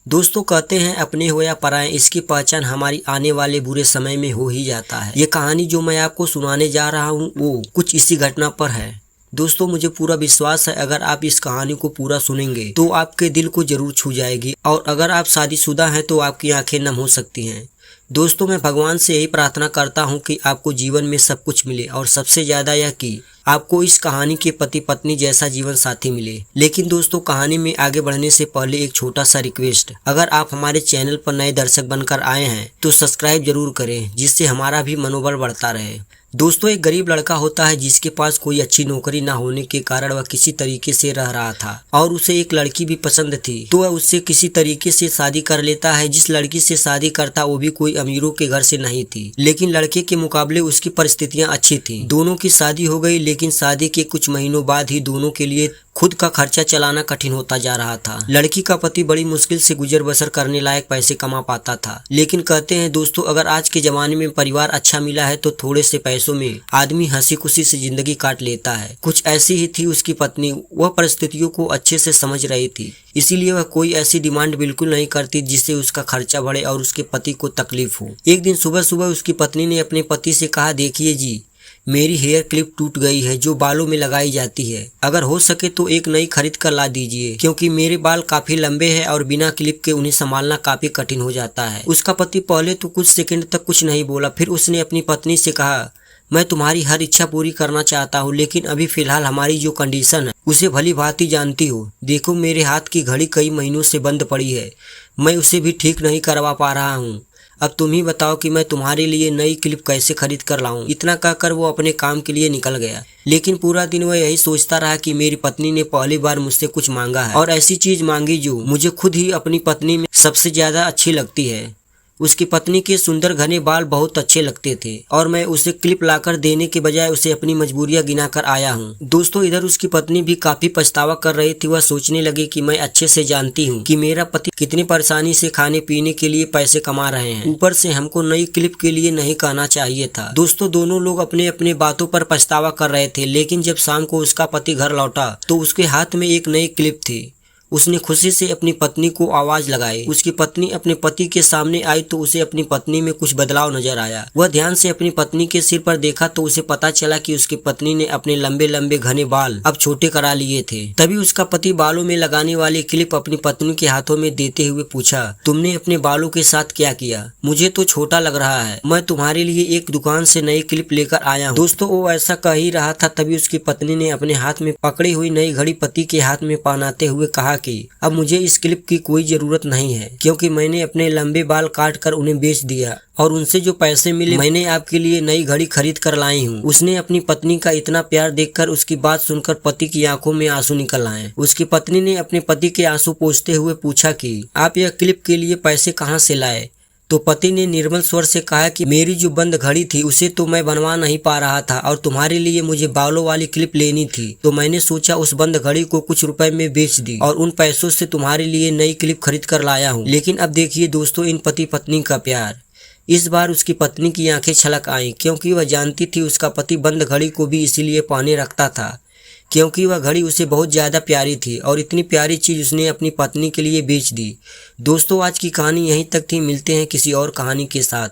दोस्तों कहते हैं अपने हो या पराए, इसकी पहचान हमारी आने वाले बुरे समय में हो ही जाता है। ये कहानी जो मैं आपको सुनाने जा रहा हूँ वो कुछ इसी घटना पर है। दोस्तों मुझे पूरा विश्वास है अगर आप इस कहानी को पूरा सुनेंगे तो आपके दिल को जरूर छू जाएगी, और अगर आप शादीशुदा हैं तो आपकी आंखें नम हो सकती हैं। दोस्तों मैं भगवान से यही प्रार्थना करता हूँ कि आपको जीवन में सब कुछ मिले, और सबसे ज्यादा यह कि आपको इस कहानी के पति पत्नी जैसा जीवन साथी मिले। लेकिन दोस्तों कहानी में आगे बढ़ने से पहले एक छोटा सा रिक्वेस्ट, अगर आप हमारे चैनल पर नए दर्शक बनकर आए हैं तो सब्सक्राइब जरूर करें, जिससे हमारा भी मनोबल बढ़ता रहे। दोस्तों एक गरीब लड़का होता है जिसके पास कोई अच्छी नौकरी न होने के कारण वह किसी तरीके से रह रहा था, और उसे एक लड़की भी पसंद थी, तो वह उससे किसी तरीके से शादी कर लेता है। जिस लड़की से शादी करता वो भी कोई अमीरों के घर से नहीं थी, लेकिन लड़के के मुकाबले उसकी परिस्थितियां अच्छी थी। दोनों की शादी हो गई, लेकिन शादी के कुछ महीनों बाद ही दोनों के लिए खुद का खर्चा चलाना कठिन होता जा रहा था। लड़की का पति बड़ी मुश्किल से गुजर बसर करने लायक पैसे कमा पाता था, लेकिन कहते हैं दोस्तों अगर आज के जमाने में परिवार अच्छा मिला है तो थोड़े से पैसों में आदमी हंसी खुशी से जिंदगी काट लेता है। कुछ ऐसी ही थी उसकी पत्नी। वह परिस्थितियों को अच्छे से समझ रही थी, इसीलिए वह कोई ऐसी डिमांड बिल्कुल नहीं करती जिससे उसका खर्चा बढ़े और उसके पति को तकलीफ हो। एक दिन सुबह सुबह उसकी पत्नी ने अपने पति से कहा, देखिए जी, मेरी हेयर क्लिप टूट गई है जो बालों में लगाई जाती है, अगर हो सके तो एक नई खरीद कर ला दीजिए, क्योंकि मेरे बाल काफी लंबे हैं और बिना क्लिप के उन्हें संभालना काफी कठिन हो जाता है। उसका पति पहले तो कुछ सेकंड तक कुछ नहीं बोला, फिर उसने अपनी पत्नी से कहा, मैं तुम्हारी हर इच्छा पूरी करना चाहता हूँ, लेकिन अभी फिलहाल हमारी जो कंडीशन है उसे भली भांति जानती हो। देखो मेरे हाथ की घड़ी कई महीनों से बंद पड़ी है, मैं उसे भी ठीक नहीं करवा पा रहा हूँ। अब तुम ही बताओ कि मैं तुम्हारे लिए नई क्लिप कैसे खरीद कर लाऊं। इतना कहकर वो अपने काम के लिए निकल गया, लेकिन पूरा दिन वह यही सोचता रहा कि मेरी पत्नी ने पहली बार मुझसे कुछ मांगा है, और ऐसी चीज मांगी जो मुझे खुद ही अपनी पत्नी में सबसे ज्यादा अच्छी लगती है। उसकी पत्नी के सुंदर घने बाल बहुत अच्छे लगते थे, और मैं उसे क्लिप लाकर देने के बजाय उसे अपनी मजबूरियां गिनाकर आया हूँ। दोस्तों इधर उसकी पत्नी भी काफी पछतावा कर रही थी। वह सोचने लगी कि मैं अच्छे से जानती हूँ कि मेरा पति कितनी परेशानी से खाने पीने के लिए पैसे कमा रहे हैं, ऊपर से हमको नई क्लिप के लिए नहीं कहना चाहिए था। दोस्तों दोनों लोग अपने अपने बातों पर पछतावा कर रहे थे, लेकिन जब शाम को उसका पति घर लौटा तो उसके हाथ में एक नई क्लिप थी। उसने खुशी से अपनी पत्नी को आवाज लगाई। उसकी पत्नी अपने पति के सामने आई तो उसे अपनी पत्नी में कुछ बदलाव नजर आया। वह ध्यान से अपनी पत्नी के सिर पर देखा तो उसे पता चला कि उसकी पत्नी ने अपने लंबे लंबे घने बाल अब छोटे करा लिए थे। तभी उसका पति बालों में लगाने वाली क्लिप अपनी पत्नी के हाथों में देते हुए पूछा, तुमने अपने बालों के साथ क्या किया? मुझे तो छोटा लग रहा है, मैं तुम्हारे लिए एक दुकान से नई क्लिप लेकर आया हूँ। दोस्तों वो ऐसा कह ही रहा था, तभी उसकी पत्नी ने अपने हाथ में पकड़ी हुई नई घड़ी पति के हाथ में पहनाते हुए कहा कि अब मुझे इस क्लिप की कोई जरूरत नहीं है, क्योंकि मैंने अपने लंबे बाल काट कर उन्हें बेच दिया, और उनसे जो पैसे मिले मैंने आपके लिए नई घड़ी खरीद कर लाई हूँ। उसने अपनी पत्नी का इतना प्यार देखकर उसकी बात सुनकर पति की आंखों में आंसू निकल आए। उसकी पत्नी ने अपने पति के आंसू पोंछते हुए पूछा कि आप यह क्लिप के लिए पैसे कहाँ से लाए? तो पति ने निर्मल स्वर से कहा कि मेरी जो बंद घड़ी थी उसे तो मैं बनवा नहीं पा रहा था, और तुम्हारे लिए मुझे बालों वाली क्लिप लेनी थी, तो मैंने सोचा उस बंद घड़ी को कुछ रुपए में बेच दी और उन पैसों से तुम्हारे लिए नई क्लिप खरीद कर लाया हूँ। लेकिन अब देखिए दोस्तों इन पति पत्नी का प्यार। इस बार उसकी पत्नी की आंखें छलक आईं, क्योंकि वह जानती थी उसका पति बंद घड़ी को भी इसीलिए पहने रखता था क्योंकि वह घड़ी उसे बहुत ज्यादा प्यारी थी, और इतनी प्यारी चीज उसने अपनी पत्नी के लिए बेच दी। दोस्तों आज की कहानी यहीं तक थी, मिलते हैं किसी और कहानी के साथ।